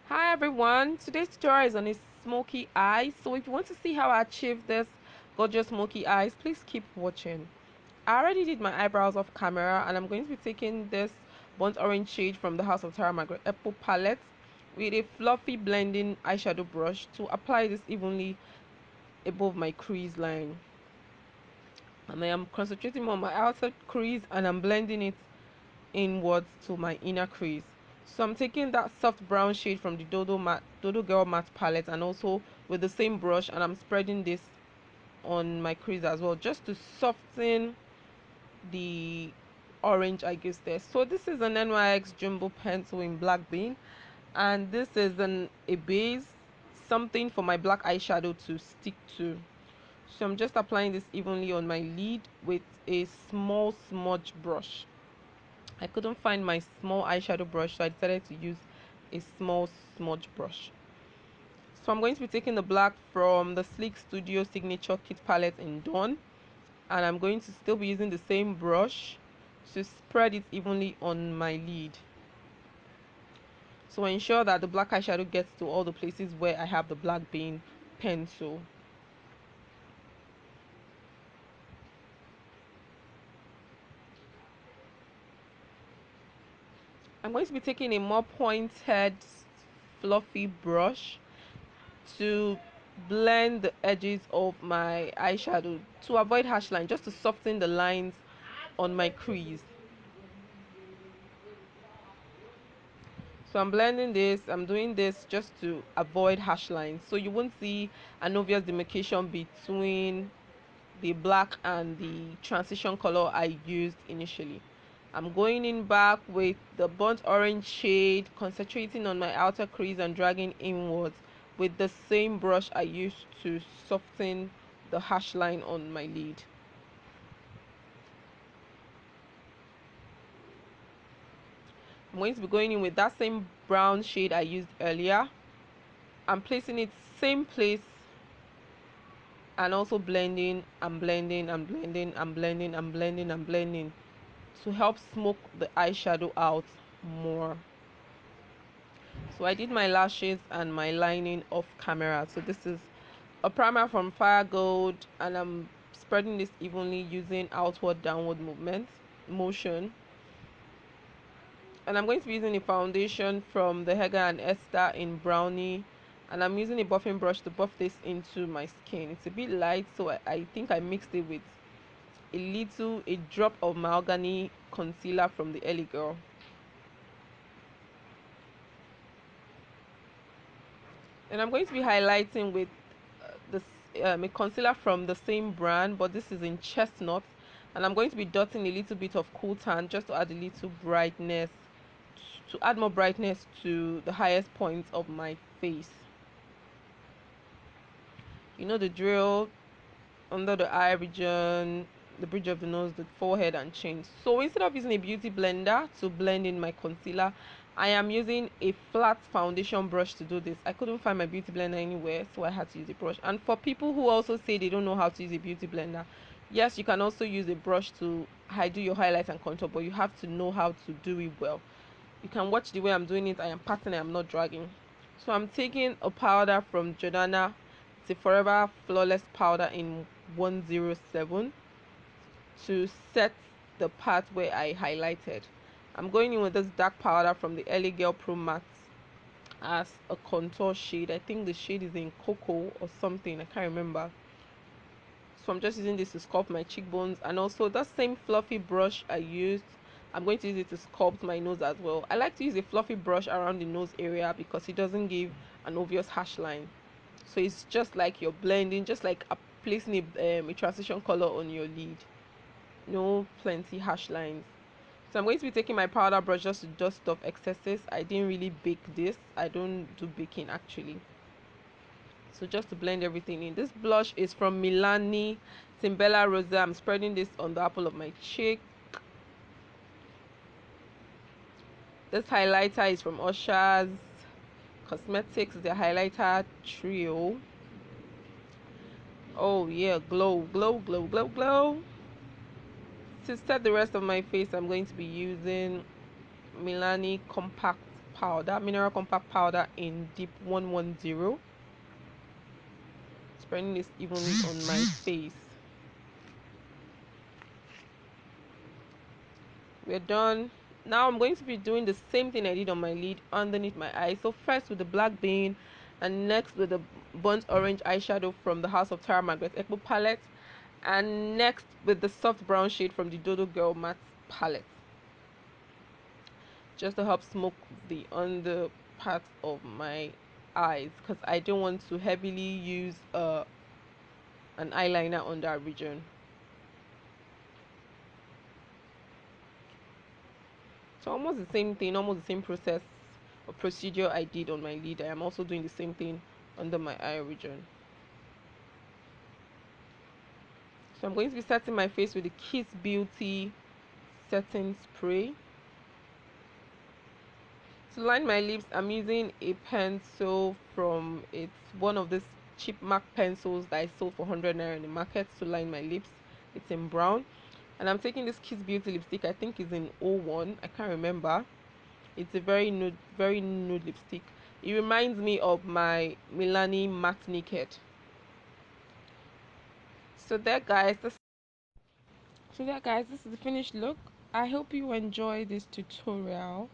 Hi everyone, today's tutorial is on a smoky eye. So if you want to see how I achieve this gorgeous smoky eyes, please keep watching. I already did my eyebrows off camera and I'm going to be taking this burnt orange shade from the House of Tara Margaret Ekpo palette with a fluffy blending eyeshadow brush to apply this evenly above my crease line. And I am concentrating on my outer crease and I'm blending it inwards to my inner crease. So I'm taking that soft brown shade from the Dodo Girl matte palette and also with the same brush, and I'm spreading this on my crease as well, just to soften the orange I guess there. So this is an Nyx Jumbo pencil in black bean, and this is a base, something for my black eyeshadow to stick to. So I'm just applying this evenly on my lid with a small smudge brush. I couldn't find my small eyeshadow brush, so I decided to use a small smudge brush. So I'm going to be taking the black from the Sleek Studio Signature Kit palette in Dawn, and I'm going to still be using the same brush to spread it evenly on my lid. So ensure that the black eyeshadow gets to all the places where I have the black bean pencil. I'm going to be taking a more pointed fluffy brush to blend the edges of my eyeshadow to avoid harsh line, just to soften the lines on my crease. So I'm blending this, I'm doing this just to avoid harsh lines, so you won't see an obvious demarcation between the black and the transition color I used initially. I'm going in back with the burnt orange shade, concentrating on my outer crease and dragging inwards with the same brush I used to soften the harsh line on my lid. I'm going to be going in with that same brown shade I used earlier. I'm placing it same place and also blending and blending and blending and blending and blending and blending to help smoke the eyeshadow out more. So I did my lashes and my lining off camera. So this is a primer from Fayre Gold, and I'm spreading this evenly using outward downward motion. And I'm going to be using a foundation from the Hegai and Esther in brownie, and I'm using a buffing brush to buff this into my skin. It's a bit light, so I think I mixed it with a drop of mahogany concealer from the Ellie Girl. And I'm going to be highlighting with a concealer from the same brand, but this is in Chestnut, and I'm going to be dotting a little bit of cooltan just to add a little brightness, to add more brightness to the highest points of my face. You know the drill, under the eye region, the bridge of the nose, the forehead and chin. So instead of using a beauty blender to blend in my concealer, I am using a flat foundation brush to do this. I couldn't find my beauty blender anywhere, so I had to use a brush. And for people who also say they don't know how to use a beauty blender, yes, you can also use a brush to do your highlight and contour, but you have to know how to do it well. You can watch the way I'm doing it. I am patting, I'm not dragging. So I'm taking a powder from Jordana Forever Flawless powder in 107 to set the part where I highlighted. I'm going in with this dark powder from the Ellie Girl Pro Matte as a contour shade. I think the shade is in cocoa or something, I can't remember. So I'm just using this to sculpt my cheekbones, and also that same fluffy brush I used, I'm going to use it to sculpt my nose as well. I like to use a fluffy brush around the nose area because it doesn't give an obvious harsh line. So it's just like you're blending, just like placing a transition color on your lid. No plenty harsh lines. So I'm going to be taking my powder brush just to dust off excesses. I didn't really bake this. I don't do baking actually. So just to blend everything in. This blush is from Milani. It's in Bella Rosa. I'm spreading this on the apple of my cheek. This highlighter is from Ushas Cosmetics, the highlighter trio. Oh yeah, glow, glow, glow, glow, glow. To set the rest of my face, I'm going to be using Milani compact powder, mineral compact powder in deep 110. Spreading this evenly on my face. We're done. Now I'm going to be doing the same thing I did on my lid underneath my eye. So first with the black bean, and next with the burnt orange eyeshadow from the House of Tara Margaret Ekpo palette, and next with the soft brown shade from the Dodo Girl Matte palette, just to help smoke the under part of my eyes, because I don't want to heavily use an eyeliner on that region. So almost the same thing, almost the same process or procedure I did on my lid. I am also doing the same thing under my eye region. So I'm going to be setting my face with the Kiss Beauty setting spray. To line my lips, I'm using a pencil from, it's one of these cheap MAC pencils that I sold for 100 naira in the market to line my lips. It's in brown. And I'm taking this Kiss Beauty lipstick, I think is in 01, I can't remember. It's a very nude lipstick. It reminds me of my Milani Matte Naked. So there guys, this is the finished look. I hope you enjoy this tutorial.